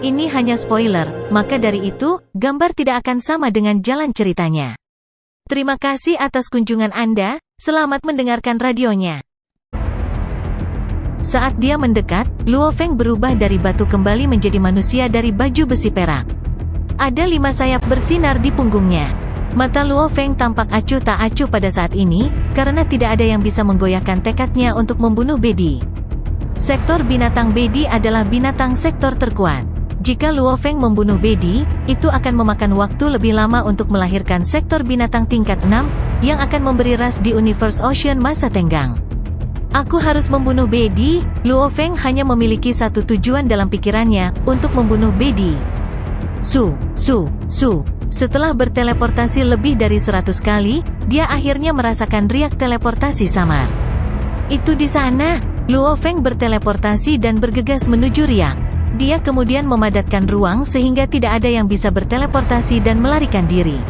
Ini hanya spoiler, maka dari itu, gambar tidak akan sama dengan jalan ceritanya. Terima kasih atas kunjungan Anda, selamat mendengarkan radionya. Saat dia mendekat, Luo Feng berubah dari batu kembali menjadi manusia dari baju besi perak. Ada 5 sayap bersinar di punggungnya. Mata Luo Feng tampak acuh tak acuh pada saat ini, karena tidak ada yang bisa menggoyahkan tekadnya untuk membunuh Bedi. Sektor binatang Bedi adalah binatang sektor terkuat. Jika Luo Feng membunuh Bedi, itu akan memakan waktu lebih lama untuk melahirkan sektor binatang tingkat 6, yang akan memberi ras di Universe Ocean masa tenggang. Aku harus membunuh Bedi. Luo Feng hanya memiliki satu tujuan dalam pikirannya, untuk membunuh Bedi. Setelah berteleportasi lebih dari 100 kali, dia akhirnya merasakan riak teleportasi samar. Itu di sana. Luo Feng berteleportasi dan bergegas menuju riak. Dia kemudian memadatkan ruang sehingga tidak ada yang bisa berteleportasi dan melarikan diri.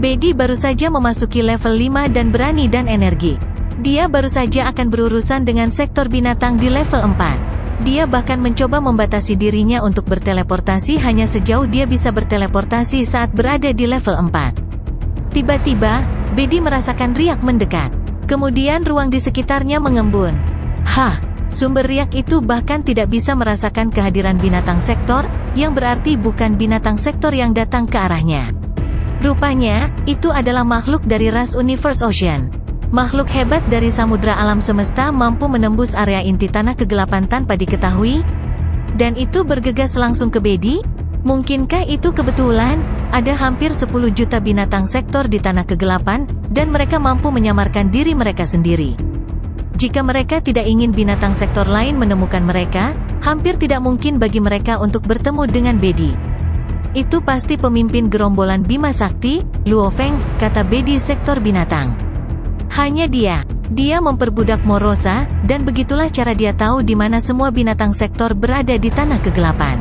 Bedi baru saja memasuki level 5 dan berani dan energi. Dia baru saja akan berurusan dengan sektor binatang di level 4. Dia bahkan mencoba membatasi dirinya untuk berteleportasi hanya sejauh dia bisa berteleportasi saat berada di level 4. Tiba-tiba, Bedi merasakan riak mendekat. Kemudian ruang di sekitarnya mengembun. Sumber riak itu bahkan tidak bisa merasakan kehadiran binatang sektor, yang berarti bukan binatang sektor yang datang ke arahnya. Rupanya, itu adalah makhluk dari ras Universe Ocean. Makhluk hebat dari samudra alam semesta mampu menembus area inti tanah kegelapan tanpa diketahui? Dan itu bergegas langsung ke Bedi? Mungkinkah itu kebetulan? Ada hampir 10 juta binatang sektor di tanah kegelapan, dan mereka mampu menyamarkan diri mereka sendiri. Jika mereka tidak ingin binatang sektor lain menemukan mereka, hampir tidak mungkin bagi mereka untuk bertemu dengan Bedi. Itu pasti pemimpin gerombolan Bima Sakti, Luo Feng, kata Bedi sektor binatang. Hanya dia memperbudak Morosa, dan begitulah cara dia tahu di mana semua binatang sektor berada di tanah kegelapan.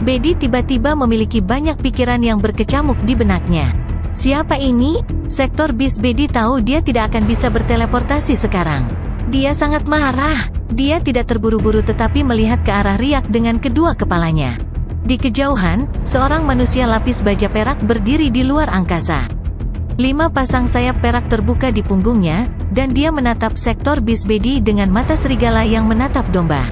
Bedi tiba-tiba memiliki banyak pikiran yang berkecamuk di benaknya. Siapa ini? Sektor bis Bedi tahu dia tidak akan bisa berteleportasi sekarang. Dia sangat marah. Dia tidak terburu-buru tetapi melihat ke arah riak dengan kedua kepalanya. Di kejauhan, seorang manusia lapis baja perak berdiri di luar angkasa. 5 pasang sayap perak terbuka di punggungnya, dan dia menatap sektor bis Bedi dengan mata serigala yang menatap domba.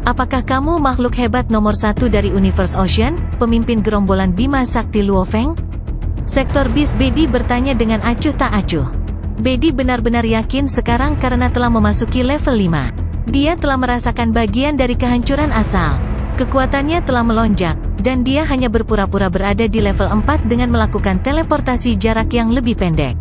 Apakah kamu makhluk hebat nomor 1 dari Universe Ocean, pemimpin gerombolan Bima Sakti Luo Feng? Sektor bis Bedi bertanya dengan acuh tak acuh. Bedi benar-benar yakin sekarang karena telah memasuki level 5. Dia telah merasakan bagian dari kehancuran asal. Kekuatannya telah melonjak, dan dia hanya berpura-pura berada di level 4 dengan melakukan teleportasi jarak yang lebih pendek.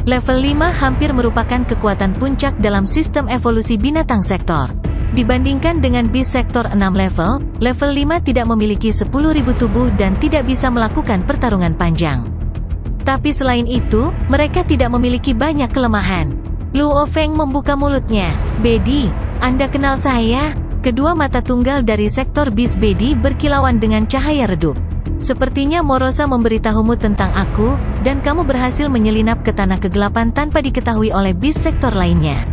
Level 5 hampir merupakan kekuatan puncak dalam sistem evolusi binatang sektor. Dibandingkan dengan bis sektor 6 level 5 tidak memiliki 10.000 tubuh dan tidak bisa melakukan pertarungan panjang. Tapi selain itu, mereka tidak memiliki banyak kelemahan. Luo Feng membuka mulutnya. Bedi, Anda kenal saya? Kedua mata tunggal dari sektor bis Bedi berkilauan dengan cahaya redup. Sepertinya Morosa memberitahumu tentang aku, dan kamu berhasil menyelinap ke tanah kegelapan tanpa diketahui oleh bis sektor lainnya.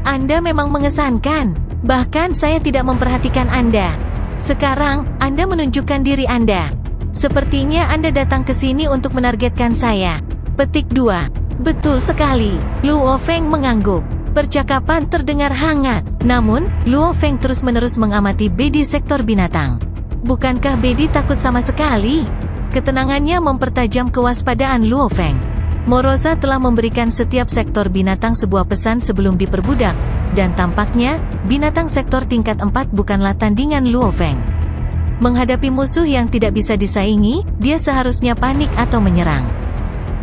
Anda memang mengesankan. Bahkan saya tidak memperhatikan Anda. Sekarang, Anda menunjukkan diri Anda. Sepertinya Anda datang ke sini untuk menargetkan saya. Petik 2. Betul sekali. Luo Feng mengangguk. Percakapan terdengar hangat. Namun, Luo Feng terus-menerus mengamati Bedi sektor binatang. Bukankah Bedi takut sama sekali? Ketenangannya mempertajam kewaspadaan Luo Feng. Morosa telah memberikan setiap sektor binatang sebuah pesan sebelum diperbudak, dan tampaknya, binatang sektor tingkat 4 bukanlah tandingan Luo Feng. Menghadapi musuh yang tidak bisa disaingi, dia seharusnya panik atau menyerang.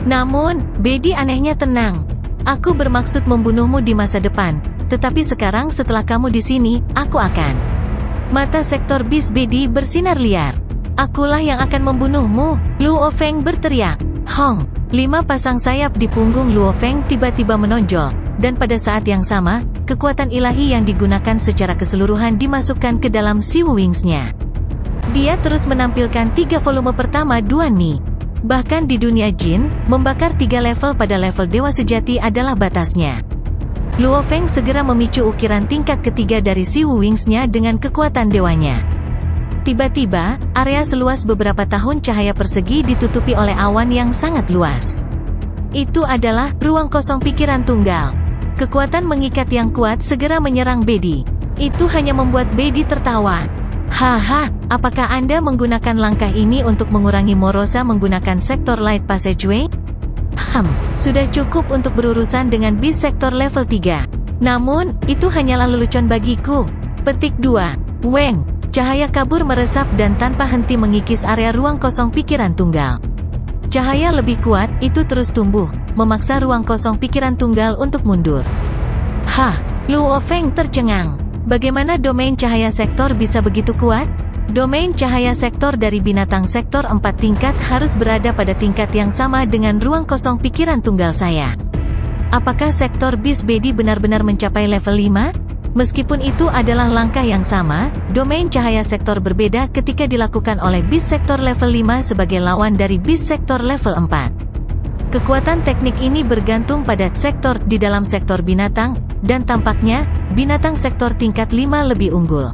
Namun, Bedi anehnya tenang. Aku bermaksud membunuhmu di masa depan, tetapi sekarang setelah kamu di sini, aku akan. Mata sektor bis Bedi bersinar liar. Akulah yang akan membunuhmu, Luo Feng berteriak. Hong, 5 pasang sayap di punggung Luo Feng tiba-tiba menonjol, dan pada saat yang sama, kekuatan ilahi yang digunakan secara keseluruhan dimasukkan ke dalam Siwu Wings-nya. Dia terus menampilkan 3 volume pertama Duan Mi. Bahkan di dunia jin, membakar 3 level pada level dewa sejati adalah batasnya. Luo Feng segera memicu ukiran tingkat ketiga dari Siwu Wings-nya dengan kekuatan dewanya. Tiba-tiba, area seluas beberapa tahun cahaya persegi ditutupi oleh awan yang sangat luas. Itu adalah ruang kosong pikiran tunggal. Kekuatan mengikat yang kuat segera menyerang Bedi. Itu hanya membuat Bedi tertawa. Haha, apakah Anda menggunakan langkah ini untuk mengurangi Morosa menggunakan sektor Light Passageway? Sudah cukup untuk berurusan dengan bis sektor level 3. Namun, itu hanyalah lelucon bagiku. Petik 2. Weng. Cahaya kabur meresap dan tanpa henti mengikis area ruang kosong pikiran tunggal. Cahaya lebih kuat, itu terus tumbuh, memaksa ruang kosong pikiran tunggal untuk mundur. Luo Feng tercengang. Bagaimana domain cahaya sektor bisa begitu kuat? Domain cahaya sektor dari binatang sektor 4 tingkat harus berada pada tingkat yang sama dengan ruang kosong pikiran tunggal saya. Apakah sektor bis Bedi benar-benar mencapai level 5? Meskipun itu adalah langkah yang sama, domain cahaya sektor berbeda ketika dilakukan oleh bis sektor level 5 sebagai lawan dari bis sektor level 4. Kekuatan teknik ini bergantung pada sektor di dalam sektor binatang, dan tampaknya, binatang sektor tingkat 5 lebih unggul.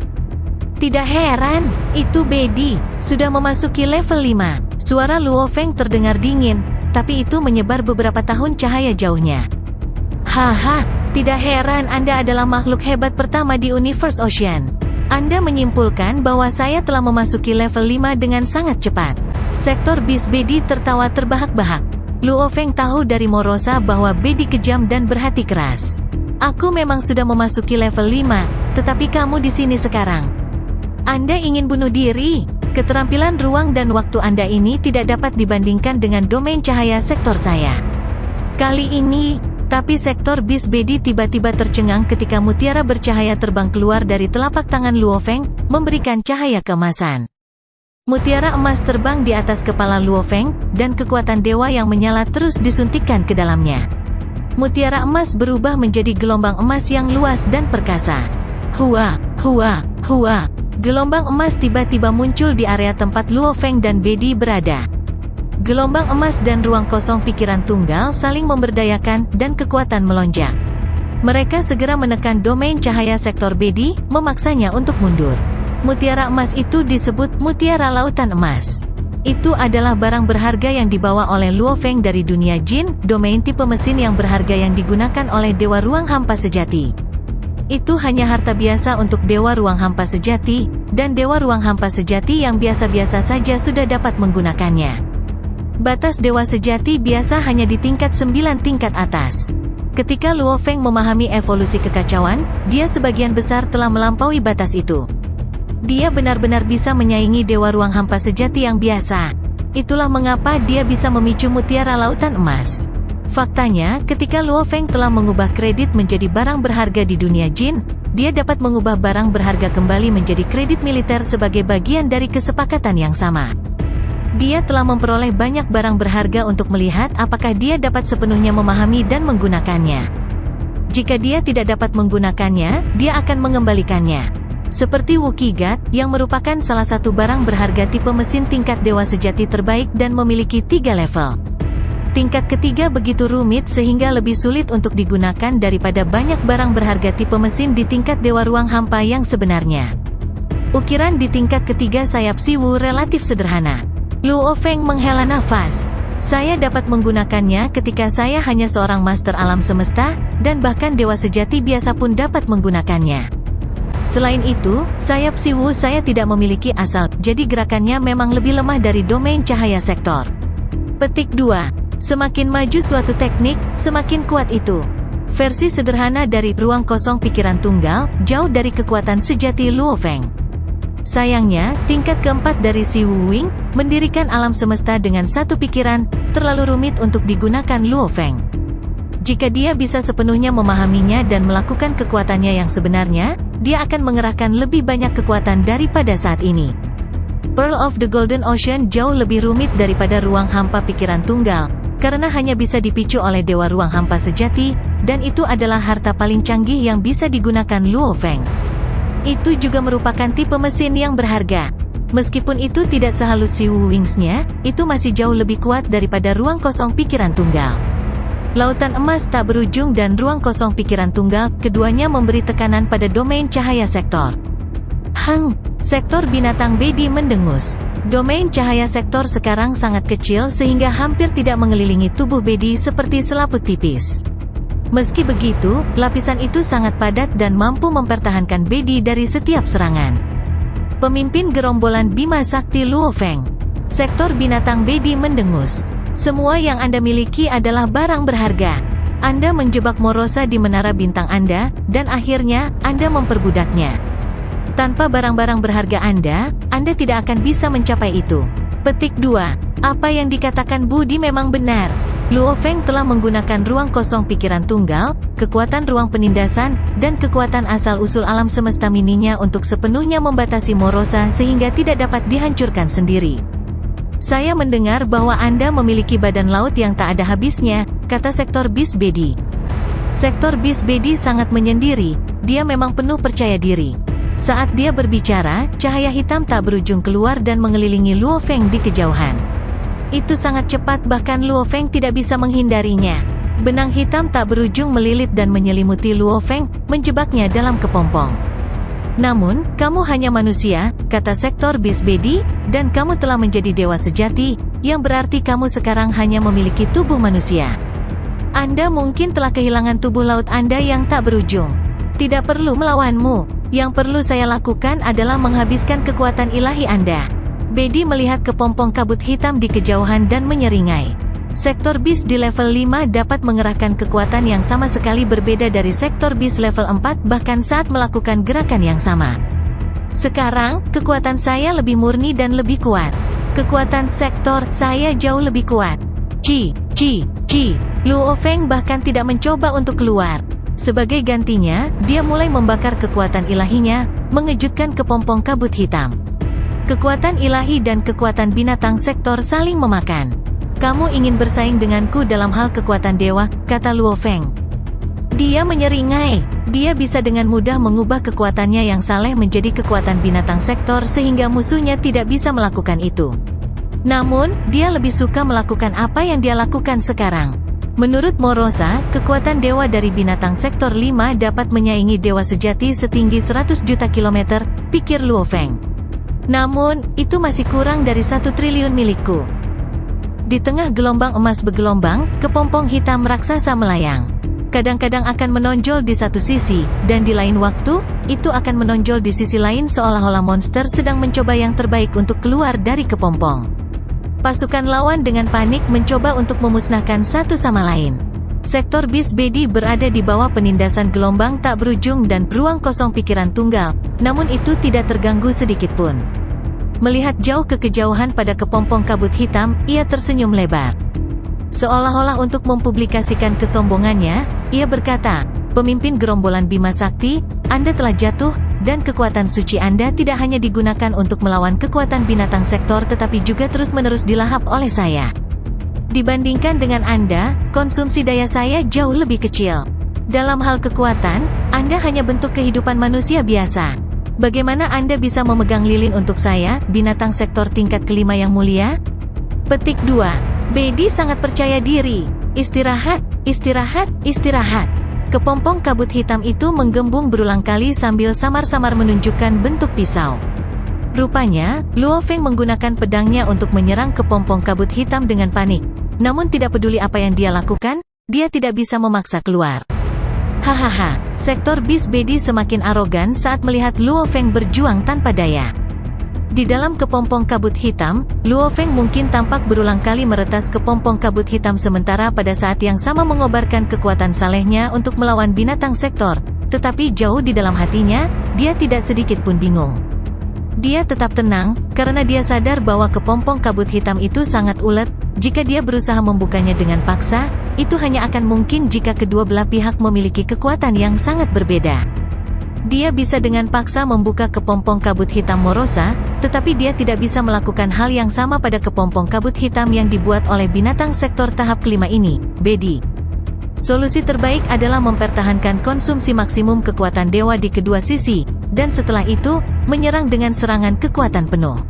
Tidak heran, itu Bedi sudah memasuki level 5. Suara Luo Feng terdengar dingin, tapi itu menyebar beberapa tahun cahaya jauhnya. Tidak heran Anda adalah makhluk hebat pertama di Universe Ocean. Anda menyimpulkan bahwa saya telah memasuki level 5 dengan sangat cepat. Sektor bis Bedi tertawa terbahak-bahak. Luo Feng tahu dari Morosa bahwa Bedi kejam dan berhati keras. Aku memang sudah memasuki level 5, tetapi kamu di sini sekarang. Anda ingin bunuh diri? Keterampilan ruang dan waktu Anda ini tidak dapat dibandingkan dengan domain cahaya sektor saya. Kali ini, tapi sektor bis Bedi tiba-tiba tercengang ketika mutiara bercahaya terbang keluar dari telapak tangan Luo Feng, memberikan cahaya keemasan. Mutiara emas terbang di atas kepala Luo Feng, dan kekuatan dewa yang menyala terus disuntikkan ke dalamnya. Mutiara emas berubah menjadi gelombang emas yang luas dan perkasa. Hua. Gelombang emas tiba-tiba muncul di area tempat Luo Feng dan Bedi berada. Gelombang emas dan ruang kosong pikiran tunggal saling memberdayakan, dan kekuatan melonjak. Mereka segera menekan domain cahaya sektor Bedi, memaksanya untuk mundur. Mutiara emas itu disebut Mutiara Lautan Emas. Itu adalah barang berharga yang dibawa oleh Luo Feng dari dunia jin, domain tipe mesin yang berharga yang digunakan oleh Dewa Ruang Hampa Sejati. Itu hanya harta biasa untuk Dewa Ruang Hampa Sejati, dan Dewa Ruang Hampa Sejati yang biasa-biasa saja sudah dapat menggunakannya. Batas Dewa Sejati biasa hanya di tingkat 9 tingkat atas. Ketika Luo Feng memahami evolusi kekacauan, dia sebagian besar telah melampaui batas itu. Dia benar-benar bisa menyaingi Dewa Ruang Hampa Sejati yang biasa. Itulah mengapa dia bisa memicu Mutiara Lautan Emas. Faktanya, ketika Luo Feng telah mengubah kredit menjadi barang berharga di dunia jin, dia dapat mengubah barang berharga kembali menjadi kredit militer sebagai bagian dari kesepakatan yang sama. Dia telah memperoleh banyak barang berharga untuk melihat apakah dia dapat sepenuhnya memahami dan menggunakannya. Jika dia tidak dapat menggunakannya, dia akan mengembalikannya. Seperti Wukigat, yang merupakan salah satu barang berharga tipe mesin tingkat dewa sejati terbaik dan memiliki 3 level. Tingkat ketiga begitu rumit sehingga lebih sulit untuk digunakan daripada banyak barang berharga tipe mesin di tingkat dewa ruang hampa yang sebenarnya. Ukiran di tingkat ketiga sayap Siwu relatif sederhana. Luo Feng menghela nafas. Saya dapat menggunakannya ketika saya hanya seorang master alam semesta, dan bahkan dewa sejati biasa pun dapat menggunakannya. Selain itu, sayap Siwu saya tidak memiliki asal, jadi gerakannya memang lebih lemah dari domain cahaya sektor. Petik 2. Semakin maju suatu teknik, semakin kuat itu. Versi sederhana dari ruang kosong pikiran tunggal, jauh dari kekuatan sejati Luo Feng. Sayangnya, tingkat keempat dari Si Wu Wing, mendirikan alam semesta dengan satu pikiran, terlalu rumit untuk digunakan Luo Feng. Jika dia bisa sepenuhnya memahaminya dan melakukan kekuatannya yang sebenarnya, dia akan mengerahkan lebih banyak kekuatan daripada saat ini. Pearl of the Golden Ocean jauh lebih rumit daripada ruang hampa pikiran tunggal, karena hanya bisa dipicu oleh dewa ruang hampa sejati, dan itu adalah harta paling canggih yang bisa digunakan Luo Feng. Itu juga merupakan tipe mesin yang berharga. Meskipun itu tidak sehalus Si Wu Wings-nya, itu masih jauh lebih kuat daripada ruang kosong pikiran tunggal. Lautan emas tak berujung dan ruang kosong pikiran tunggal, keduanya memberi tekanan pada domain cahaya sektor. Sektor binatang Bedi mendengus. Domain cahaya sektor sekarang sangat kecil sehingga hampir tidak mengelilingi tubuh Bedi seperti selaput tipis. Meski begitu, lapisan itu sangat padat dan mampu mempertahankan Bedi dari setiap serangan. Pemimpin gerombolan Bima Sakti Luo Feng. Sektor binatang Bedi mendengus. Semua yang Anda miliki adalah barang berharga. Anda menjebak Morosa di menara bintang Anda, dan akhirnya, Anda memperbudaknya. Tanpa barang-barang berharga Anda tidak akan bisa mencapai itu. Petik 2. Apa yang dikatakan Budi memang benar. Luo Feng telah menggunakan ruang kosong pikiran tunggal, kekuatan ruang penindasan, dan kekuatan asal-usul alam semesta mininya untuk sepenuhnya membatasi Morosa sehingga tidak dapat dihancurkan sendiri. Saya mendengar bahwa Anda memiliki badan laut yang tak ada habisnya, kata Sektor Bis Bedi. Sektor Bis Bedi sangat menyendiri, dia memang penuh percaya diri. Saat dia berbicara, cahaya hitam tak berujung keluar dan mengelilingi Luo Feng di kejauhan. Itu sangat cepat bahkan Luo Feng tidak bisa menghindarinya. Benang hitam tak berujung melilit dan menyelimuti Luo Feng, menjebaknya dalam kepompong. Namun, kamu hanya manusia, kata Sektor Bis Bedi, dan kamu telah menjadi dewa sejati, yang berarti kamu sekarang hanya memiliki tubuh manusia. Anda mungkin telah kehilangan tubuh laut Anda yang tak berujung. Tidak perlu melawanmu. Yang perlu saya lakukan adalah menghabiskan kekuatan ilahi Anda. Bedi melihat kepompong kabut hitam di kejauhan dan menyeringai. Sektor bis di level 5 dapat mengerahkan kekuatan yang sama sekali berbeda dari sektor bis level 4 bahkan saat melakukan gerakan yang sama. Sekarang, kekuatan saya lebih murni dan lebih kuat. Kekuatan sektor saya jauh lebih kuat. Luo Feng bahkan tidak mencoba untuk keluar. Sebagai gantinya, dia mulai membakar kekuatan ilahinya, mengejutkan kepompong kabut hitam. Kekuatan ilahi dan kekuatan binatang sektor saling memakan. Kamu ingin bersaing denganku dalam hal kekuatan dewa, kata Luo Feng. Dia menyeringai. Dia bisa dengan mudah mengubah kekuatannya yang saleh menjadi kekuatan binatang sektor sehingga musuhnya tidak bisa melakukan itu. Namun, dia lebih suka melakukan apa yang dia lakukan sekarang. Menurut Morosa, kekuatan dewa dari binatang sektor 5 dapat menyaingi dewa sejati setinggi 100 juta kilometer, pikir Luo Feng. Namun, itu masih kurang dari 1 triliun milikku. Di tengah gelombang emas bergelombang, kepompong hitam raksasa melayang. Kadang-kadang akan menonjol di satu sisi, dan di lain waktu, itu akan menonjol di sisi lain seolah-olah monster sedang mencoba yang terbaik untuk keluar dari kepompong. Pasukan lawan dengan panik mencoba untuk memusnahkan satu sama lain. Sektor bis Bedi berada di bawah penindasan gelombang tak berujung dan ruang kosong pikiran tunggal, namun itu tidak terganggu sedikitpun. Melihat jauh ke kejauhan pada kepompong kabut hitam, ia tersenyum lebar. Seolah-olah untuk mempublikasikan kesombongannya, ia berkata, "Pemimpin gerombolan Bima Sakti, Anda telah jatuh, dan kekuatan suci Anda tidak hanya digunakan untuk melawan kekuatan binatang sektor tetapi juga terus-menerus dilahap oleh saya. Dibandingkan dengan Anda, konsumsi daya saya jauh lebih kecil. Dalam hal kekuatan, Anda hanya bentuk kehidupan manusia biasa. Bagaimana Anda bisa memegang lilin untuk saya, binatang sektor tingkat kelima yang mulia?" Petik 2. Bedi sangat percaya diri. Istirahat, istirahat, istirahat. Kepompong kabut hitam itu menggembung berulang kali sambil samar-samar menunjukkan bentuk pisau. Rupanya, Luo Feng menggunakan pedangnya untuk menyerang kepompong kabut hitam dengan panik. Namun tidak peduli apa yang dia lakukan, dia tidak bisa memaksa keluar. Hahaha, sektor bis Bedi semakin arogan saat melihat Luo Feng berjuang tanpa daya. Di dalam kepompong kabut hitam, Luo Feng mungkin tampak berulang kali meretas kepompong kabut hitam sementara pada saat yang sama mengobarkan kekuatan salehnya untuk melawan binatang sektor. Tetapi jauh di dalam hatinya, dia tidak sedikit pun bingung. Dia tetap tenang, karena dia sadar bahwa kepompong kabut hitam itu sangat ulet. Jika dia berusaha membukanya dengan paksa, itu hanya akan mungkin jika kedua belah pihak memiliki kekuatan yang sangat berbeda. Dia bisa dengan paksa membuka kepompong kabut hitam Morosa, tetapi dia tidak bisa melakukan hal yang sama pada kepompong kabut hitam yang dibuat oleh binatang sektor tahap kelima ini, Bedi. Solusi terbaik adalah mempertahankan konsumsi maksimum kekuatan dewa di kedua sisi, dan setelah itu, menyerang dengan serangan kekuatan penuh.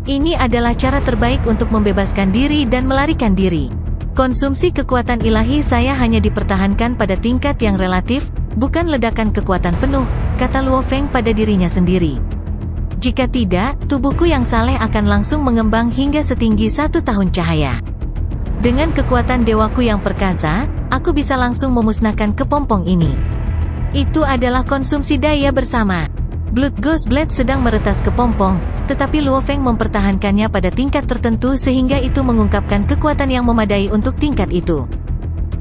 Ini adalah cara terbaik untuk membebaskan diri dan melarikan diri. Konsumsi kekuatan ilahi saya hanya dipertahankan pada tingkat yang relatif, bukan ledakan kekuatan penuh, kata Luo Feng pada dirinya sendiri. Jika tidak, tubuhku yang saleh akan langsung mengembang hingga setinggi 1 tahun cahaya. Dengan kekuatan dewaku yang perkasa, aku bisa langsung memusnahkan kepompong ini. Itu adalah konsumsi daya bersama. Blood Ghost Blade sedang meretas kepompong, tetapi Luo Feng mempertahankannya pada tingkat tertentu sehingga itu mengungkapkan kekuatan yang memadai untuk tingkat itu.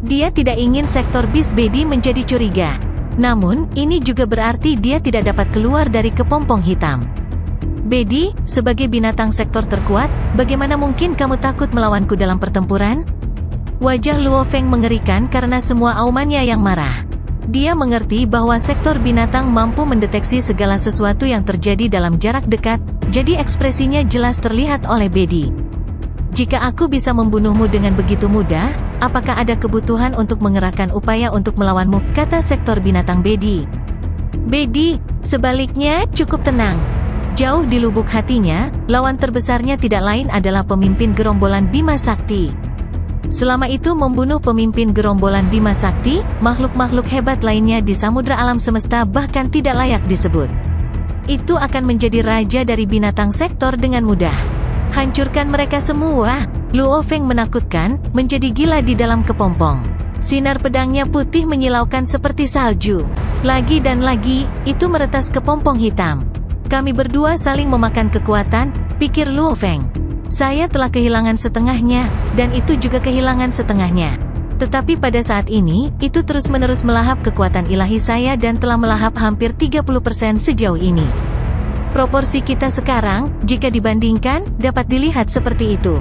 Dia tidak ingin sektor Beast Body menjadi curiga. Namun, ini juga berarti dia tidak dapat keluar dari kepompong hitam. Bedi, sebagai binatang sektor terkuat, bagaimana mungkin kamu takut melawanku dalam pertempuran? Wajah Luo Feng mengerikan karena semua aumannya yang marah. Dia mengerti bahwa sektor binatang mampu mendeteksi segala sesuatu yang terjadi dalam jarak dekat, jadi ekspresinya jelas terlihat oleh Bedi. Jika aku bisa membunuhmu dengan begitu mudah, apakah ada kebutuhan untuk mengerahkan upaya untuk melawanmu, kata sektor binatang Bedi. Bedi, sebaliknya, cukup tenang. Jauh di lubuk hatinya, lawan terbesarnya tidak lain adalah pemimpin gerombolan Bima Sakti. Selama itu membunuh pemimpin gerombolan Bima Sakti, makhluk-makhluk hebat lainnya di samudra alam semesta bahkan tidak layak disebut. Itu akan menjadi raja dari binatang sektor dengan mudah. Hancurkan mereka semua. Luo Feng menakutkan, menjadi gila di dalam kepompong. Sinar pedangnya putih menyilaukan seperti salju. Lagi dan lagi, itu meretas kepompong hitam. Kami berdua saling memakan kekuatan, pikir Luo Feng. Saya telah kehilangan setengahnya, dan itu juga kehilangan setengahnya. Tetapi pada saat ini, itu terus-menerus melahap kekuatan ilahi saya dan telah melahap hampir 30% sejauh ini. Proporsi kita sekarang, jika dibandingkan, dapat dilihat seperti itu.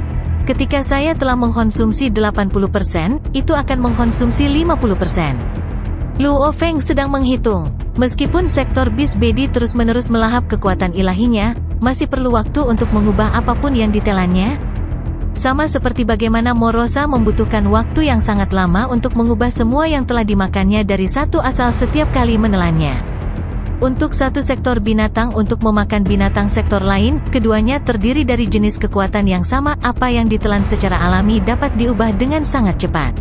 Ketika saya telah mengkonsumsi 80%, itu akan mengkonsumsi 50%. Luo Feng sedang menghitung. Meskipun sektor Beast Body terus-menerus melahap kekuatan ilahinya, masih perlu waktu untuk mengubah apapun yang ditelannya. Sama seperti bagaimana Morosa membutuhkan waktu yang sangat lama untuk mengubah semua yang telah dimakannya dari satu asal setiap kali menelannya. Untuk satu sektor binatang untuk memakan binatang sektor lain, keduanya terdiri dari jenis kekuatan yang sama, apa yang ditelan secara alami dapat diubah dengan sangat cepat.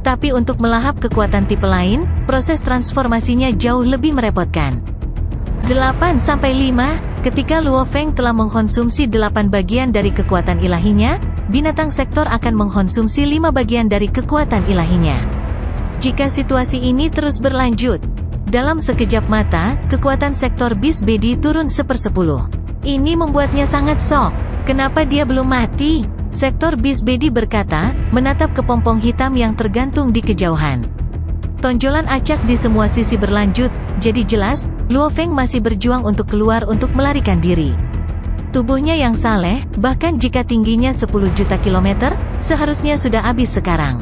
Tapi untuk melahap kekuatan tipe lain, proses transformasinya jauh lebih merepotkan. 8-5, ketika Luo Feng telah mengkonsumsi 8 bagian dari kekuatan ilahinya, binatang sektor akan mengkonsumsi 5 bagian dari kekuatan ilahinya. Jika situasi ini terus berlanjut, dalam sekejap mata, kekuatan sektor Beast Body turun 1/10. Ini membuatnya sangat shock. Kenapa dia belum mati? Sektor Beast Body berkata, menatap kepompong hitam yang tergantung di kejauhan. Tonjolan acak di semua sisi berlanjut, jadi jelas, Luo Feng masih berjuang untuk keluar untuk melarikan diri. Tubuhnya yang saleh, bahkan jika tingginya 10 juta kilometer, seharusnya sudah habis sekarang.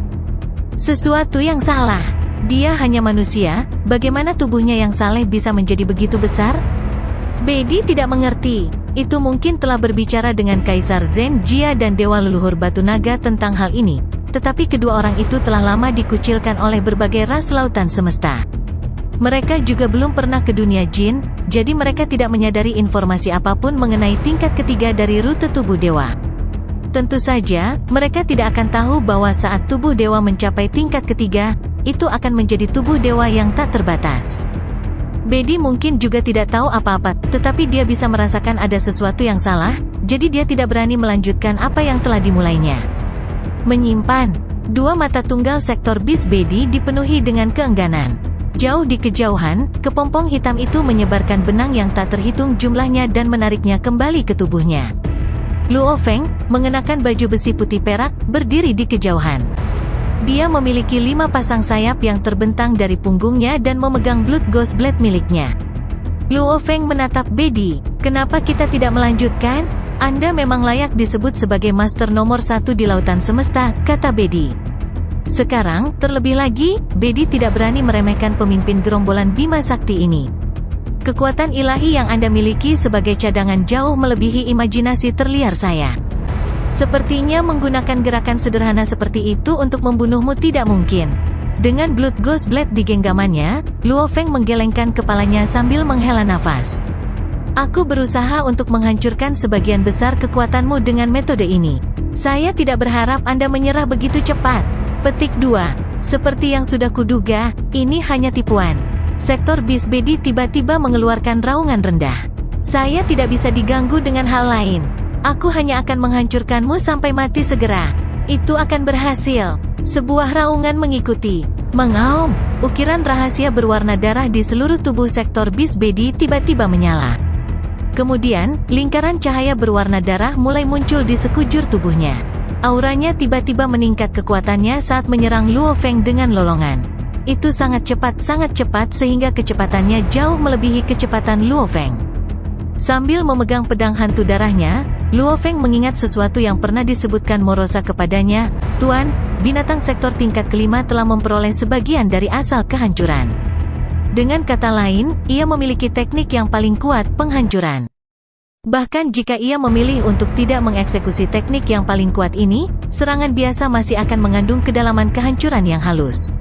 Sesuatu yang salah. Dia hanya manusia, bagaimana tubuhnya yang saleh bisa menjadi begitu besar? Bedi tidak mengerti. Itu mungkin telah berbicara dengan Kaisar Zhen Jia dan Dewa Leluhur Batu Naga tentang hal ini, tetapi kedua orang itu telah lama dikucilkan oleh berbagai ras lautan semesta. Mereka juga belum pernah ke dunia jin, jadi mereka tidak menyadari informasi apapun mengenai tingkat ketiga dari rute tubuh dewa. Tentu saja, mereka tidak akan tahu bahwa saat tubuh dewa mencapai tingkat ketiga, itu akan menjadi tubuh dewa yang tak terbatas. Bedi mungkin juga tidak tahu apa-apa, tetapi dia bisa merasakan ada sesuatu yang salah, jadi dia tidak berani melanjutkan apa yang telah dimulainya. Menyimpan. Dua mata tunggal sektor Beast Body dipenuhi dengan keengganan. Jauh di kejauhan, kepompong hitam itu menyebarkan benang yang tak terhitung jumlahnya dan menariknya kembali ke tubuhnya. Luo Feng, mengenakan baju besi putih perak, berdiri di kejauhan. Dia memiliki 5 pasang sayap yang terbentang dari punggungnya dan memegang Blood Ghost Blade miliknya. Luo Feng menatap Bedi. Kenapa kita tidak melanjutkan? Anda memang layak disebut sebagai master nomor 1 di lautan semesta, kata Bedi. Sekarang, terlebih lagi, Bedi tidak berani meremehkan pemimpin gerombolan Bima Sakti ini. Kekuatan ilahi yang Anda miliki sebagai cadangan jauh melebihi imajinasi terliar saya. Sepertinya menggunakan gerakan sederhana seperti itu untuk membunuhmu tidak mungkin. Dengan Blood Ghost Blade di genggamannya, Luo Feng menggelengkan kepalanya sambil menghela nafas. Aku berusaha untuk menghancurkan sebagian besar kekuatanmu dengan metode ini. Saya tidak berharap Anda menyerah begitu cepat. Petik 2. Seperti yang sudah kuduga, ini hanya tipuan. Sektor Beast Body tiba-tiba mengeluarkan raungan rendah. Saya tidak bisa diganggu dengan hal lain. Aku hanya akan menghancurkanmu sampai mati segera. Itu akan berhasil. Sebuah raungan mengikuti. Mengaum, ukiran rahasia berwarna darah di seluruh tubuh sektor Beast Body tiba-tiba menyala. Kemudian, lingkaran cahaya berwarna darah mulai muncul di sekujur tubuhnya. Auranya tiba-tiba meningkat kekuatannya saat menyerang Luo Feng dengan lolongan. Itu sangat cepat sehingga kecepatannya jauh melebihi kecepatan Luo Feng. Sambil memegang pedang hantu darahnya, Luo Feng mengingat sesuatu yang pernah disebutkan Morosa kepadanya, "Tuan, binatang sektor tingkat kelima telah memperoleh sebagian dari asal kehancuran." Dengan kata lain, ia memiliki teknik yang paling kuat, penghancuran. Bahkan jika ia memilih untuk tidak mengeksekusi teknik yang paling kuat ini, serangan biasa masih akan mengandung kedalaman kehancuran yang halus.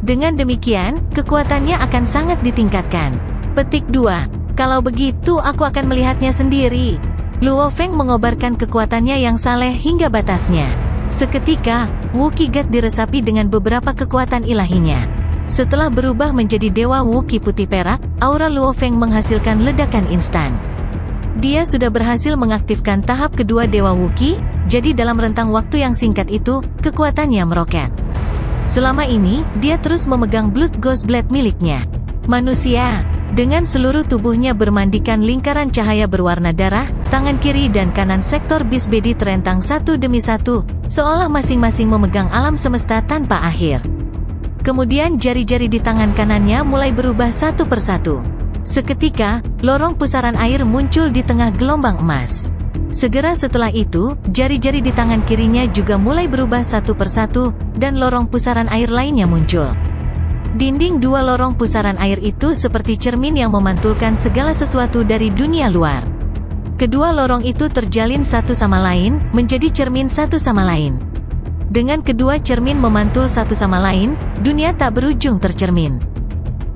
Dengan demikian, kekuatannya akan sangat ditingkatkan. Petik 2. Kalau begitu aku akan melihatnya sendiri. Luo Feng mengobarkan kekuatannya yang saleh hingga batasnya. Seketika, Wu Qigat diresapi dengan beberapa kekuatan ilahinya. Setelah berubah menjadi Dewa Wu Qi putih perak, aura Luo Feng menghasilkan ledakan instan. Dia sudah berhasil mengaktifkan tahap kedua Dewa Wu Qi, jadi dalam rentang waktu yang singkat itu, kekuatannya meroket. Selama ini, dia terus memegang Blood Ghost Blade miliknya. Manusia, dengan seluruh tubuhnya bermandikan lingkaran cahaya berwarna darah, tangan kiri dan kanan sektor Beast Body terentang satu demi satu, seolah masing-masing memegang alam semesta tanpa akhir. Kemudian jari-jari di tangan kanannya mulai berubah satu persatu. Seketika, lorong pusaran air muncul di tengah gelombang emas. Segera setelah itu, jari-jari di tangan kirinya juga mulai berubah satu persatu, dan lorong pusaran air lainnya muncul. Dinding dua lorong pusaran air itu seperti cermin yang memantulkan segala sesuatu dari dunia luar. Kedua lorong itu terjalin satu sama lain, menjadi cermin satu sama lain. Dengan kedua cermin memantul satu sama lain, dunia tak berujung tercermin.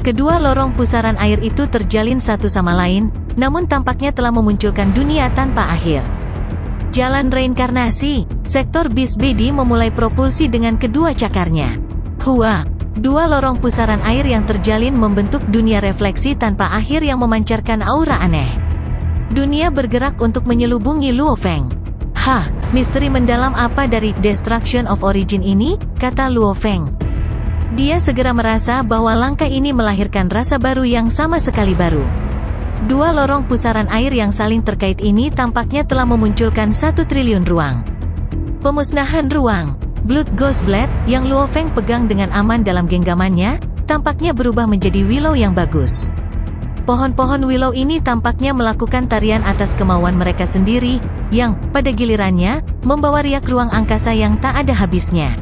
Kedua lorong pusaran air itu terjalin satu sama lain, namun tampaknya telah memunculkan dunia tanpa akhir. Jalan reinkarnasi, sektor Beast Body memulai propulsi dengan kedua cakarnya. Hua! Dua lorong pusaran air yang terjalin membentuk dunia refleksi tanpa akhir yang memancarkan aura aneh. Dunia bergerak untuk menyelubungi Luo Feng. "Hah, misteri mendalam apa dari Destruction of Origin ini?" kata Luo Feng. Dia segera merasa bahwa langkah ini melahirkan rasa baru yang sama sekali baru. Dua lorong pusaran air yang saling terkait ini tampaknya telah memunculkan 1 triliun ruang. Pemusnahan ruang. Blood Ghost Blade, yang Luo Feng pegang dengan aman dalam genggamannya, tampaknya berubah menjadi willow yang bagus. Pohon-pohon willow ini tampaknya melakukan tarian atas kemauan mereka sendiri, yang, pada gilirannya, membawa riak ruang angkasa yang tak ada habisnya.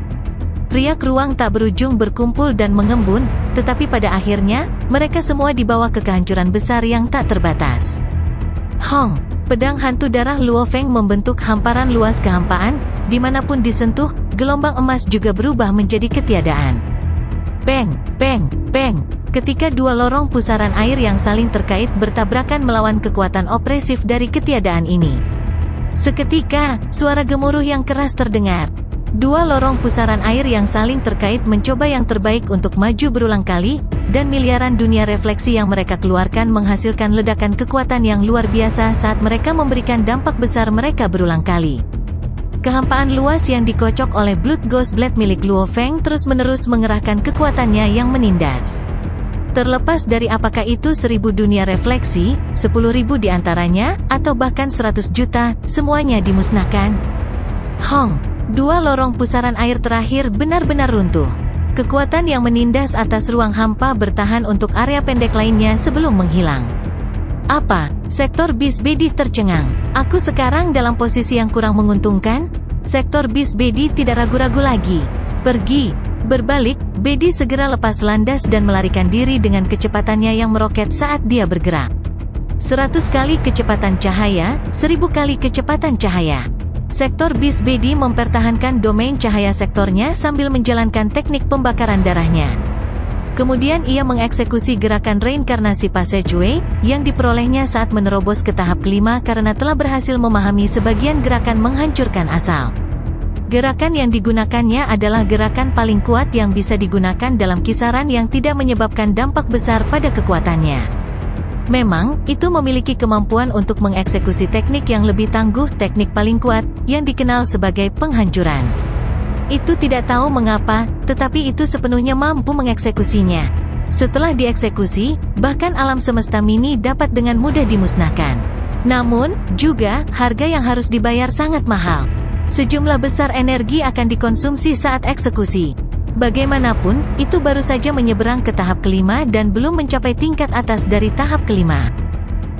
Riak ruang tak berujung berkumpul dan mengembun, tetapi pada akhirnya, mereka semua dibawa ke kehancuran besar yang tak terbatas. Hong! Pedang hantu darah Luo Feng membentuk hamparan luas kehampaan, dimanapun disentuh, gelombang emas juga berubah menjadi ketiadaan. Peng! Peng! Peng! Ketika dua lorong pusaran air yang saling terkait bertabrakan melawan kekuatan opresif dari ketiadaan ini. Seketika, suara gemuruh yang keras terdengar. Dua lorong pusaran air yang saling terkait mencoba yang terbaik untuk maju berulang kali, dan miliaran dunia refleksi yang mereka keluarkan menghasilkan ledakan kekuatan yang luar biasa saat mereka memberikan dampak besar mereka berulang kali. Kehampaan luas yang dikocok oleh Blood Ghost Blade milik Luo Feng terus-menerus mengerahkan kekuatannya yang menindas. Terlepas dari apakah itu 1000 dunia refleksi, 10.000 diantaranya, atau bahkan 100 juta, semuanya dimusnahkan. Hong! Dua lorong pusaran air terakhir benar-benar runtuh. Kekuatan yang menindas atas ruang hampa bertahan untuk area pendek lainnya sebelum menghilang. Apa? Sektor Beast Body tercengang. Aku sekarang dalam posisi yang kurang menguntungkan? Sektor Beast Body tidak ragu-ragu lagi. Pergi! Berbalik, Bedi segera lepas landas dan melarikan diri dengan kecepatannya yang meroket saat dia bergerak. 100 kali kecepatan cahaya, 1000 kali kecepatan cahaya. Sektor Beast Body mempertahankan domain cahaya sektornya sambil menjalankan teknik pembakaran darahnya. Kemudian ia mengeksekusi gerakan reinkarnasi passageway, yang diperolehnya saat menerobos ke tahap kelima karena telah berhasil memahami sebagian gerakan menghancurkan asal. Gerakan yang digunakannya adalah gerakan paling kuat yang bisa digunakan dalam kisaran yang tidak menyebabkan dampak besar pada kekuatannya. Memang, itu memiliki kemampuan untuk mengeksekusi teknik yang lebih tangguh, teknik paling kuat, yang dikenal sebagai penghancuran. Itu tidak tahu mengapa, tetapi itu sepenuhnya mampu mengeksekusinya. Setelah dieksekusi, bahkan alam semesta mini dapat dengan mudah dimusnahkan. Namun, juga, harga yang harus dibayar sangat mahal. Sejumlah besar energi akan dikonsumsi saat eksekusi. Bagaimanapun, itu baru saja menyeberang ke tahap kelima dan belum mencapai tingkat atas dari tahap kelima.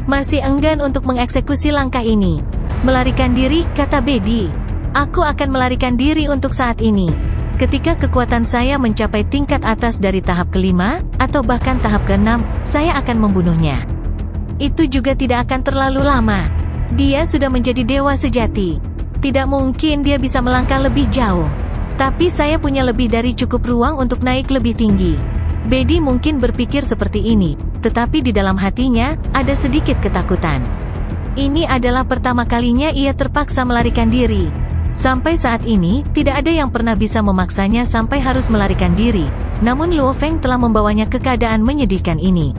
Masih enggan untuk mengeksekusi langkah ini. Melarikan diri, kata Bedi. Aku akan melarikan diri untuk saat ini. Ketika kekuatan saya mencapai tingkat atas dari tahap kelima, atau bahkan tahap keenam, saya akan membunuhnya. Itu juga tidak akan terlalu lama. Dia sudah menjadi dewa sejati. Tidak mungkin dia bisa melangkah lebih jauh. Tapi saya punya lebih dari cukup ruang untuk naik lebih tinggi. Bedi mungkin berpikir seperti ini, tetapi di dalam hatinya, ada sedikit ketakutan. Ini adalah pertama kalinya ia terpaksa melarikan diri. Sampai saat ini, tidak ada yang pernah bisa memaksanya sampai harus melarikan diri. Namun Luo Feng telah membawanya ke keadaan menyedihkan ini.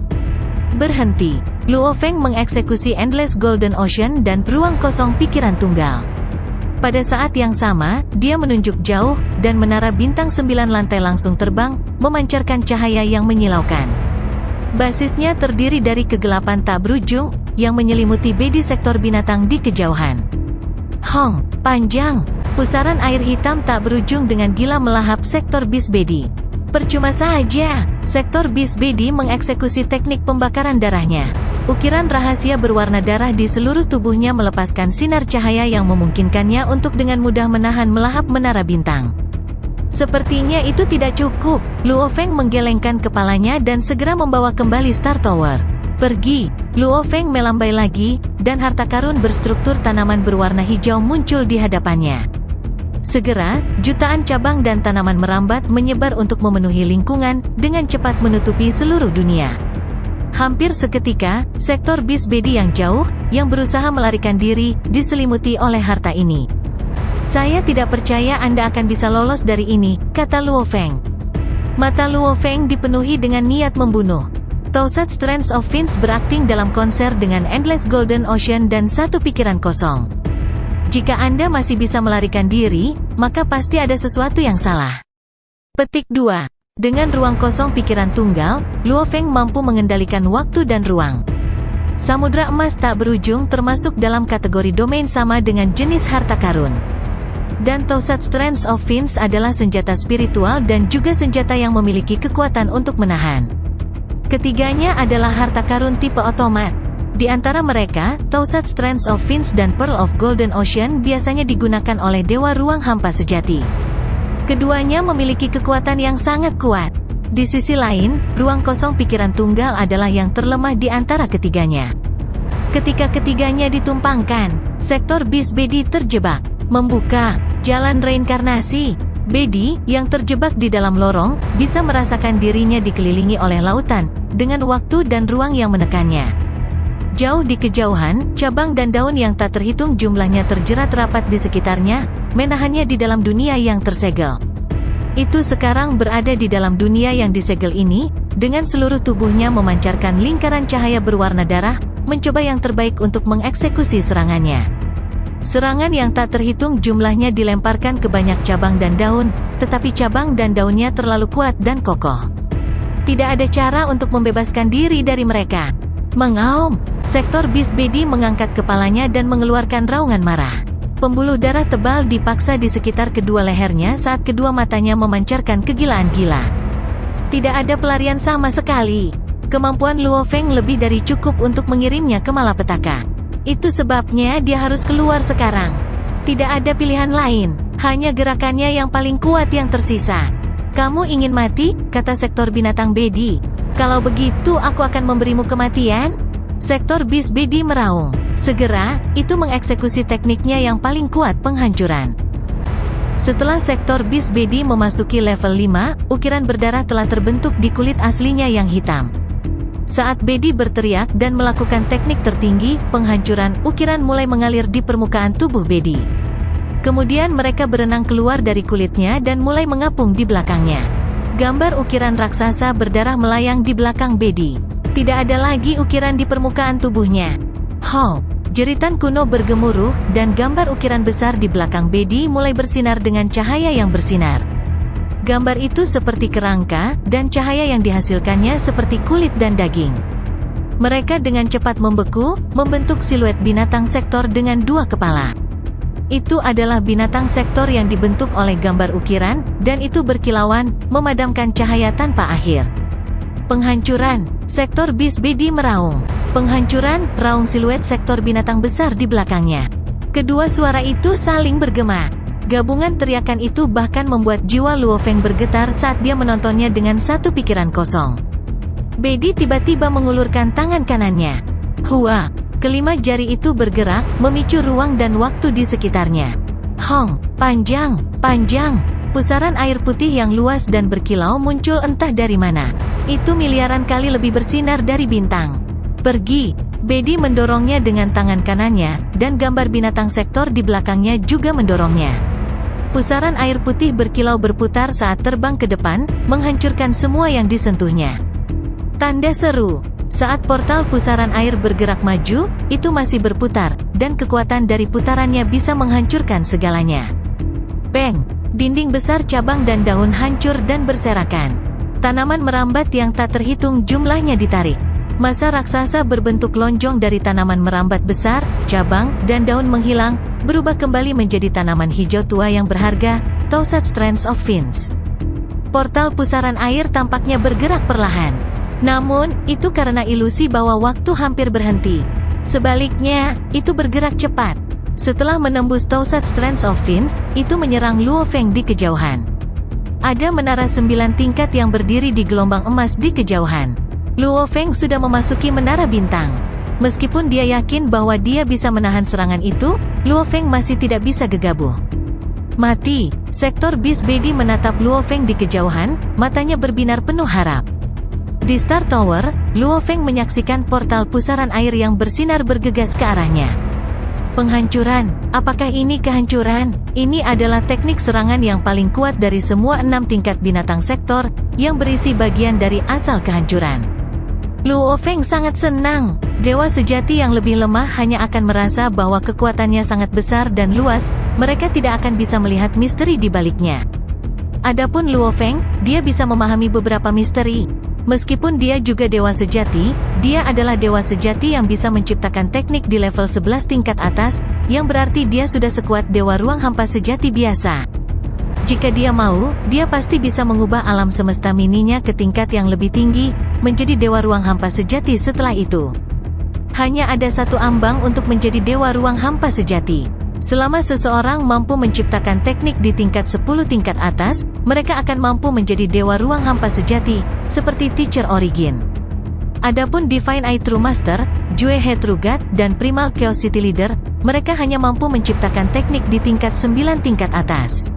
Berhenti. Luo Feng mengeksekusi Endless Golden Ocean dan ruang kosong pikiran tunggal. Pada saat yang sama, dia menunjuk jauh, dan menara bintang 9 lantai langsung terbang, memancarkan cahaya yang menyilaukan. Basisnya terdiri dari kegelapan tak berujung, yang menyelimuti Bedi sektor binatang di kejauhan. Hong, panjang, pusaran air hitam tak berujung dengan gila melahap sektor bis Bedi. Percuma saja, sektor bis Bedi mengeksekusi teknik pembakaran darahnya. Ukiran rahasia berwarna darah di seluruh tubuhnya melepaskan sinar cahaya yang memungkinkannya untuk dengan mudah menahan melahap menara bintang. Sepertinya itu tidak cukup. Luo Feng menggelengkan kepalanya dan segera membawa kembali Star Tower. Pergi. Luo Feng melambai lagi, dan harta karun berstruktur tanaman berwarna hijau muncul di hadapannya. Segera, jutaan cabang dan tanaman merambat menyebar untuk memenuhi lingkungan, dengan cepat menutupi seluruh dunia. Hampir seketika, sektor bis Bedi yang jauh, yang berusaha melarikan diri, diselimuti oleh harta ini. Saya tidak percaya Anda akan bisa lolos dari ini, kata Luo Feng. Mata Luo Feng dipenuhi dengan niat membunuh. Thousand Strands of Fins berakting dalam konser dengan Endless Golden Ocean dan satu pikiran kosong. Jika Anda masih bisa melarikan diri, maka pasti ada sesuatu yang salah. Petik 2. Dengan ruang kosong pikiran tunggal, Luo Feng mampu mengendalikan waktu dan ruang. Samudra emas tak berujung termasuk dalam kategori domain sama dengan jenis harta karun. Dan Thousand Strands of Fins adalah senjata spiritual dan juga senjata yang memiliki kekuatan untuk menahan. Ketiganya adalah harta karun tipe otomat. Di antara mereka, Thousand Strands of Fins dan Pearl of Golden Ocean biasanya digunakan oleh Dewa Ruang Hampa sejati. Keduanya memiliki kekuatan yang sangat kuat. Di sisi lain, ruang kosong pikiran tunggal adalah yang terlemah di antara ketiganya. Ketika ketiganya ditumpangkan, sektor bis Bedi terjebak. Membuka jalan reinkarnasi. Bedi, yang terjebak di dalam lorong, bisa merasakan dirinya dikelilingi oleh lautan, dengan waktu dan ruang yang menekannya. Jauh di kejauhan, cabang dan daun yang tak terhitung jumlahnya terjerat rapat di sekitarnya, menahannya di dalam dunia yang tersegel. Itu sekarang berada di dalam dunia yang disegel ini, dengan seluruh tubuhnya memancarkan lingkaran cahaya berwarna darah, mencoba yang terbaik untuk mengeksekusi serangannya. Serangan yang tak terhitung jumlahnya dilemparkan ke banyak cabang dan daun, tetapi cabang dan daunnya terlalu kuat dan kokoh. Tidak ada cara untuk membebaskan diri dari mereka. Mengaum, sektor bis Bedi mengangkat kepalanya dan mengeluarkan raungan marah. Pembuluh darah tebal dipaksa di sekitar kedua lehernya saat kedua matanya memancarkan kegilaan gila. Tidak ada pelarian sama sekali. Kemampuan Luo Feng lebih dari cukup untuk mengirimnya ke malapetaka. Itu sebabnya dia harus keluar sekarang. Tidak ada pilihan lain, hanya gerakannya yang paling kuat yang tersisa. Kamu ingin mati, kata sektor binatang Bedi. Kalau begitu aku akan memberimu kematian. Sektor bis Bedi meraung. Segera, itu mengeksekusi tekniknya yang paling kuat penghancuran. Setelah sektor bis Bedi memasuki level 5, ukiran berdarah telah terbentuk di kulit aslinya yang hitam. Saat Bedi berteriak dan melakukan teknik tertinggi, penghancuran, ukiran mulai mengalir di permukaan tubuh Bedi. Kemudian mereka berenang keluar dari kulitnya dan mulai mengapung di belakangnya. Gambar ukiran raksasa berdarah melayang di belakang Bedi. Tidak ada lagi ukiran di permukaan tubuhnya. How! Jeritan kuno bergemuruh, dan gambar ukiran besar di belakang Bedi mulai bersinar dengan cahaya yang bersinar. Gambar itu seperti kerangka, dan cahaya yang dihasilkannya seperti kulit dan daging. Mereka dengan cepat membeku, membentuk siluet binatang sektor dengan 2 kepala. Itu adalah binatang sektor yang dibentuk oleh gambar ukiran, dan itu berkilauan, memadamkan cahaya tanpa akhir. Penghancuran, sektor bis Bedi meraung. Penghancuran, raung siluet sektor binatang besar di belakangnya. Kedua suara itu saling bergema. Gabungan teriakan itu bahkan membuat jiwa Luo Feng bergetar saat dia menontonnya dengan satu pikiran kosong. Bedi tiba-tiba mengulurkan tangan kanannya. Hua! Kelima jari itu bergerak, memicu ruang dan waktu di sekitarnya. Hong! Panjang! Panjang! Pusaran air putih yang luas dan berkilau muncul entah dari mana. Itu miliaran kali lebih bersinar dari bintang. Pergi! Bedi mendorongnya dengan tangan kanannya, dan gambar binatang sektor di belakangnya juga mendorongnya. Pusaran air putih berkilau berputar saat terbang ke depan, menghancurkan semua yang disentuhnya. Tanda seru. Saat portal pusaran air bergerak maju, itu masih berputar, dan kekuatan dari putarannya bisa menghancurkan segalanya. Bang! Dinding besar cabang dan daun hancur dan berserakan. Tanaman merambat yang tak terhitung jumlahnya ditarik. Massa raksasa berbentuk lonjong dari tanaman merambat besar, cabang, dan daun menghilang, berubah kembali menjadi tanaman hijau tua yang berharga, Thousand Strands of Fins. Portal pusaran air tampaknya bergerak perlahan. Namun, itu karena ilusi bahwa waktu hampir berhenti. Sebaliknya, itu bergerak cepat. Setelah menembus Thousand Strands of Fins, itu menyerang Luo Feng di kejauhan. Ada menara 9 tingkat yang berdiri di gelombang emas di kejauhan. Luo Feng sudah memasuki menara bintang. Meskipun dia yakin bahwa dia bisa menahan serangan itu, Luo Feng masih tidak bisa gegabah. Mati! Sektor bis Bedi menatap Luo Feng di kejauhan, matanya berbinar penuh harap. Di Star Tower, Luo Feng menyaksikan portal pusaran air yang bersinar bergegas ke arahnya. Penghancuran, apakah ini kehancuran? Ini adalah teknik serangan yang paling kuat dari semua 6 tingkat binatang sektor, yang berisi bagian dari asal kehancuran. Luo Feng sangat senang. Dewa sejati yang lebih lemah hanya akan merasa bahwa kekuatannya sangat besar dan luas, mereka tidak akan bisa melihat misteri di baliknya. Adapun Luo Feng, dia bisa memahami beberapa misteri. Meskipun dia juga dewa sejati, dia adalah dewa sejati yang bisa menciptakan teknik di level 11 tingkat atas, yang berarti dia sudah sekuat dewa ruang hampa sejati biasa. Jika dia mau, dia pasti bisa mengubah alam semesta mininya ke tingkat yang lebih tinggi, menjadi dewa ruang hampa sejati setelah itu. Hanya ada satu ambang untuk menjadi dewa ruang hampa sejati. Selama seseorang mampu menciptakan teknik di tingkat 10 tingkat atas, mereka akan mampu menjadi dewa ruang hampa sejati, seperti Teacher Origin. Adapun Divine Eye True Master, Jue He True God, dan Primal Chaos City Leader, mereka hanya mampu menciptakan teknik di tingkat 9 tingkat atas.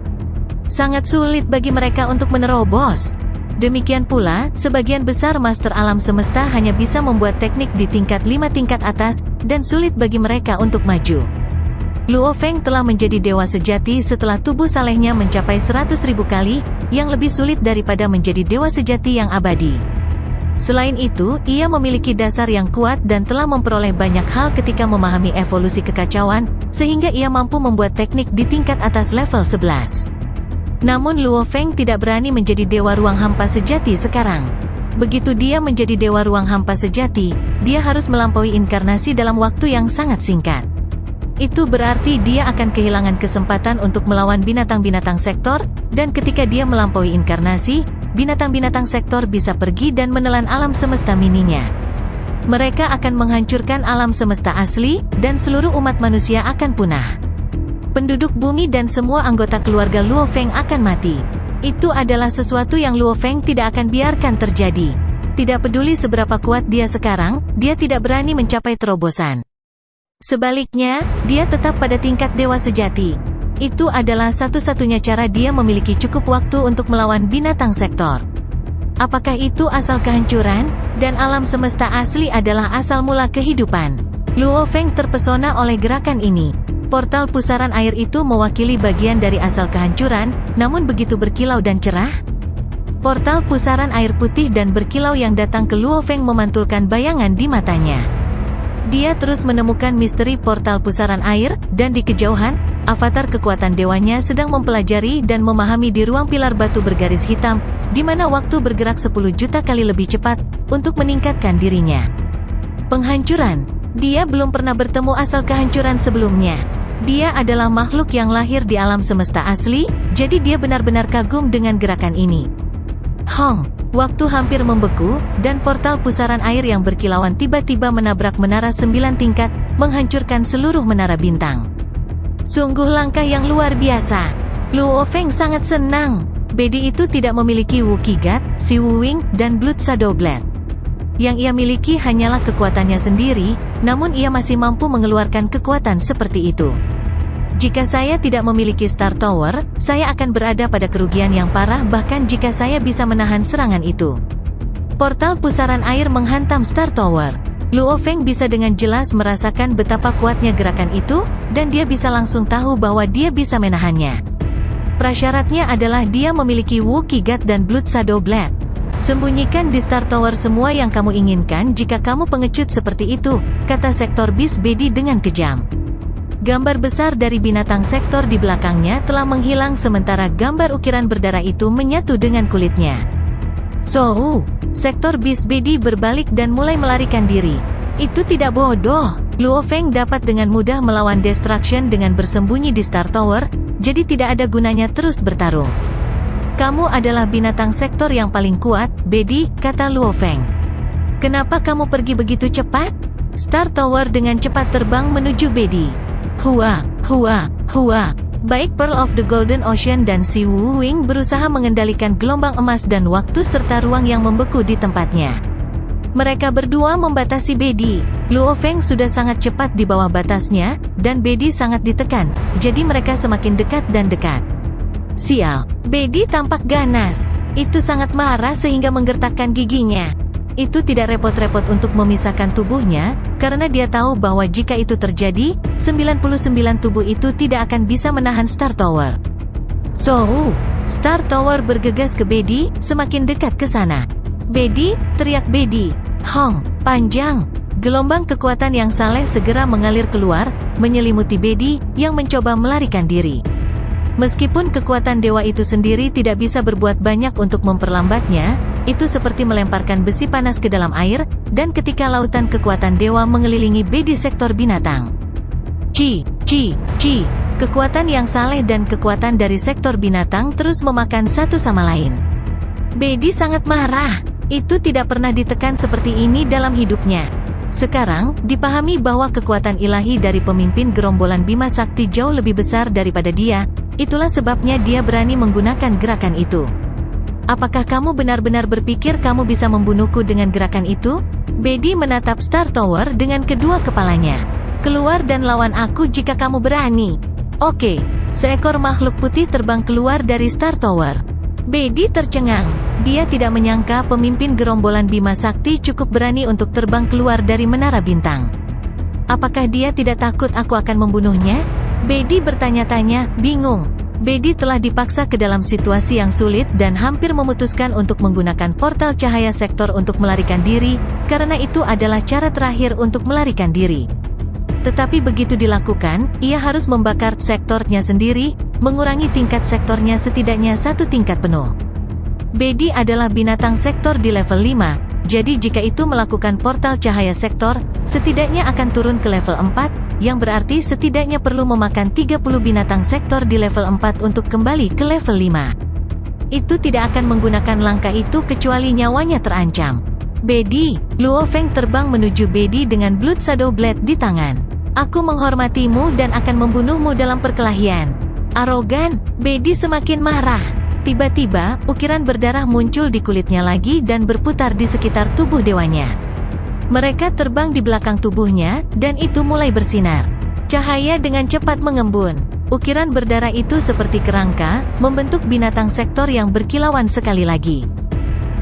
Sangat sulit bagi mereka untuk menerobos. Demikian pula, sebagian besar Master Alam Semesta hanya bisa membuat teknik di tingkat 5 tingkat atas, dan sulit bagi mereka untuk maju. Luo Feng telah menjadi dewa sejati setelah tubuh salehnya mencapai 100.000 kali, yang lebih sulit daripada menjadi dewa sejati yang abadi. Selain itu, ia memiliki dasar yang kuat dan telah memperoleh banyak hal ketika memahami evolusi kekacauan, sehingga ia mampu membuat teknik di tingkat atas level 11. Namun Luo Feng tidak berani menjadi dewa ruang hampa sejati sekarang. Begitu dia menjadi dewa ruang hampa sejati, dia harus melampaui inkarnasi dalam waktu yang sangat singkat. Itu berarti dia akan kehilangan kesempatan untuk melawan binatang-binatang sektor, dan ketika dia melampaui inkarnasi, binatang-binatang sektor bisa pergi dan menelan alam semesta mininya. Mereka akan menghancurkan alam semesta asli, dan seluruh umat manusia akan punah. Penduduk bumi dan semua anggota keluarga Luo Feng akan mati. Itu adalah sesuatu yang Luo Feng tidak akan biarkan terjadi. Tidak peduli seberapa kuat dia sekarang, dia tidak berani mencapai terobosan. Sebaliknya, dia tetap pada tingkat dewa sejati. Itu adalah satu-satunya cara dia memiliki cukup waktu untuk melawan binatang sektor. Apakah itu asal kehancuran? Dan alam semesta asli adalah asal mula kehidupan. Luo Feng terpesona oleh gerakan ini. Portal pusaran air itu mewakili bagian dari asal kehancuran, namun begitu berkilau dan cerah. Portal pusaran air putih dan berkilau yang datang ke Luo Feng memantulkan bayangan di matanya. Dia terus menemukan misteri portal pusaran air, dan di kejauhan, avatar kekuatan dewanya sedang mempelajari dan memahami di ruang pilar batu bergaris hitam, di mana waktu bergerak 10 juta kali lebih cepat, untuk meningkatkan dirinya. Penghancuran. Dia belum pernah bertemu asal kehancuran sebelumnya. Dia adalah makhluk yang lahir di alam semesta asli, jadi dia benar-benar kagum dengan gerakan ini. Hong, waktu hampir membeku, dan portal pusaran air yang berkilauan tiba-tiba menabrak menara 9 tingkat, menghancurkan seluruh menara bintang. Sungguh langkah yang luar biasa. Luo Feng sangat senang. Bedi itu tidak memiliki Wookiee God, Si Wu Wing, dan Blood Shadow Blade. Yang ia miliki hanyalah kekuatannya sendiri, namun ia masih mampu mengeluarkan kekuatan seperti itu. Jika saya tidak memiliki Star Tower, saya akan berada pada kerugian yang parah bahkan jika saya bisa menahan serangan itu. Portal pusaran air menghantam Star Tower. Luo Feng bisa dengan jelas merasakan betapa kuatnya gerakan itu, dan dia bisa langsung tahu bahwa dia bisa menahannya. Prasyaratnya adalah dia memiliki Wookiee God dan Blood Shadow Blade. Sembunyikan di Star Tower semua yang kamu inginkan jika kamu pengecut seperti itu, kata Sektor Beast Bedi dengan kejam. Gambar besar dari binatang sektor di belakangnya telah menghilang sementara gambar ukiran berdarah itu menyatu dengan kulitnya. Sektor Beast Bedi berbalik dan mulai melarikan diri. Itu tidak bodoh. Luo Feng dapat dengan mudah melawan Destruction dengan bersembunyi di Star Tower, jadi tidak ada gunanya terus bertarung. Kamu adalah binatang sektor yang paling kuat, Bedi, kata Luo Feng. Kenapa kamu pergi begitu cepat? Star Tower dengan cepat terbang menuju Bedi. Hua. Baik Pearl of the Golden Ocean dan Si Wu Wing berusaha mengendalikan gelombang emas dan waktu serta ruang yang membeku di tempatnya. Mereka berdua membatasi Bedi. Luo Feng sudah sangat cepat di bawah batasnya, dan Bedi sangat ditekan, jadi mereka semakin dekat dan dekat. Sial, Bedi tampak ganas. Itu sangat marah sehingga menggertakkan giginya. Itu tidak repot-repot untuk memisahkan tubuhnya, karena dia tahu bahwa jika itu terjadi, 99 tubuh itu tidak akan bisa menahan Star Tower. Star Tower bergegas ke Bedi, semakin dekat ke sana. Bedi, teriak Bedi. Hong, panjang. Gelombang kekuatan yang saleh segera mengalir keluar, menyelimuti Bedi, yang mencoba melarikan diri. Meskipun kekuatan dewa itu sendiri tidak bisa berbuat banyak untuk memperlambatnya, itu seperti melemparkan besi panas ke dalam air, dan ketika lautan kekuatan dewa mengelilingi Bedi sektor binatang. Kekuatan yang saleh dan kekuatan dari sektor binatang terus memakan satu sama lain. Bedi sangat marah. Itu tidak pernah ditekan seperti ini dalam hidupnya. Sekarang, dipahami bahwa kekuatan ilahi dari pemimpin gerombolan Bima Sakti jauh lebih besar daripada dia, itulah sebabnya dia berani menggunakan gerakan itu. Apakah kamu benar-benar berpikir kamu bisa membunuhku dengan gerakan itu? Bedi menatap Star Tower dengan kedua kepalanya. Keluar dan lawan aku jika kamu berani. Oke, seekor makhluk putih terbang keluar dari Star Tower. Bedi tercengang. Dia tidak menyangka pemimpin gerombolan Bima Sakti cukup berani untuk terbang keluar dari menara bintang. Apakah dia tidak takut aku akan membunuhnya? Bedi bertanya-tanya, bingung. Bedi telah dipaksa ke dalam situasi yang sulit dan hampir memutuskan untuk menggunakan portal cahaya sektor untuk melarikan diri, karena itu adalah cara terakhir untuk melarikan diri. Tetapi begitu dilakukan, ia harus membakar sektornya sendiri, mengurangi tingkat sektornya setidaknya 1 tingkat penuh. Bedi adalah binatang sektor di level 5, jadi jika itu melakukan portal cahaya sektor, setidaknya akan turun ke level 4, yang berarti setidaknya perlu memakan 30 binatang sektor di level 4 untuk kembali ke level 5. Itu tidak akan menggunakan langkah itu kecuali nyawanya terancam. Bedi, Luo Feng terbang menuju Bedi dengan Blood Shadow Blade di tangan. Aku menghormatimu dan akan membunuhmu dalam perkelahian. Arogan, Bedi semakin marah. Tiba-tiba, ukiran berdarah muncul di kulitnya lagi dan berputar di sekitar tubuh dewanya. Mereka terbang di belakang tubuhnya, dan itu mulai bersinar. Cahaya dengan cepat mengembun. Ukiran berdarah itu seperti kerangka, membentuk binatang sektor yang berkilauan sekali lagi.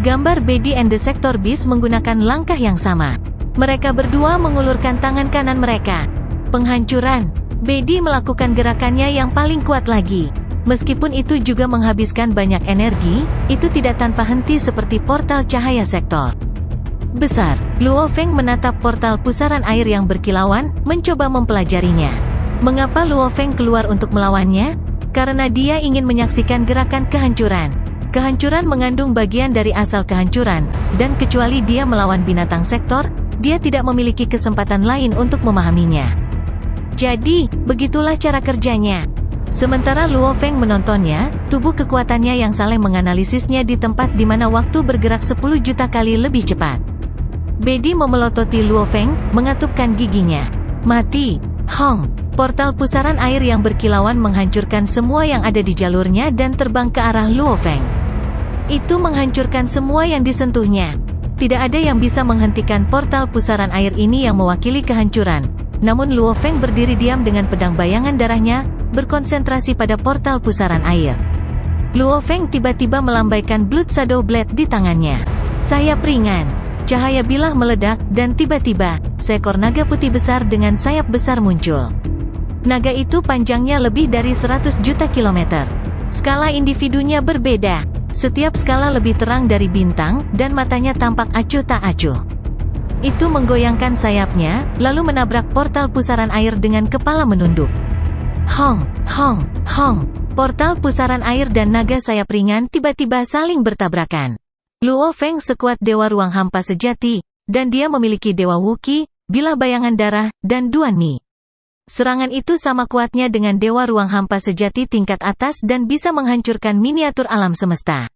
Gambar Bedi and the Sector Beast menggunakan langkah yang sama. Mereka berdua mengulurkan tangan kanan mereka. Penghancuran. Bedi melakukan gerakannya yang paling kuat lagi. Meskipun itu juga menghabiskan banyak energi, itu tidak tanpa henti seperti portal cahaya sektor besar. Luo Feng menatap portal pusaran air yang berkilauan, mencoba mempelajarinya. Mengapa Luo Feng keluar untuk melawannya? Karena dia ingin menyaksikan gerakan kehancuran. Kehancuran mengandung bagian dari asal kehancuran, dan kecuali dia melawan binatang sektor, dia tidak memiliki kesempatan lain untuk memahaminya. Jadi, begitulah cara kerjanya. Sementara Luo Feng menontonnya, tubuh kekuatannya yang saling menganalisisnya di tempat di mana waktu bergerak 10 juta kali lebih cepat. Bedi memelototi Luo Feng, mengatupkan giginya. Mati. Hong. Portal pusaran air yang berkilauan menghancurkan semua yang ada di jalurnya dan terbang ke arah Luo Feng. Itu menghancurkan semua yang disentuhnya. Tidak ada yang bisa menghentikan portal pusaran air ini yang mewakili kehancuran. Namun Luo Feng berdiri diam dengan pedang bayangan darahnya, berkonsentrasi pada portal pusaran air. Luo Feng tiba-tiba melambaikan Blood Shadow Blade di tangannya. Sayap ringan. Cahaya bilah meledak, dan tiba-tiba, seekor naga putih besar dengan sayap besar muncul. Naga itu panjangnya lebih dari 100 juta kilometer. Skala individunya berbeda. Setiap skala lebih terang dari bintang, dan matanya tampak acuh tak acuh. Itu menggoyangkan sayapnya, lalu menabrak portal pusaran air dengan kepala menunduk. Hong, hong, hong. Portal pusaran air dan naga sayap ringan tiba-tiba saling bertabrakan. Luo Feng sekuat dewa ruang hampa sejati, dan dia memiliki dewa Wuqi, bilah bayangan darah, dan Duan Mi. Serangan itu sama kuatnya dengan dewa ruang hampa sejati tingkat atas dan bisa menghancurkan miniatur alam semesta.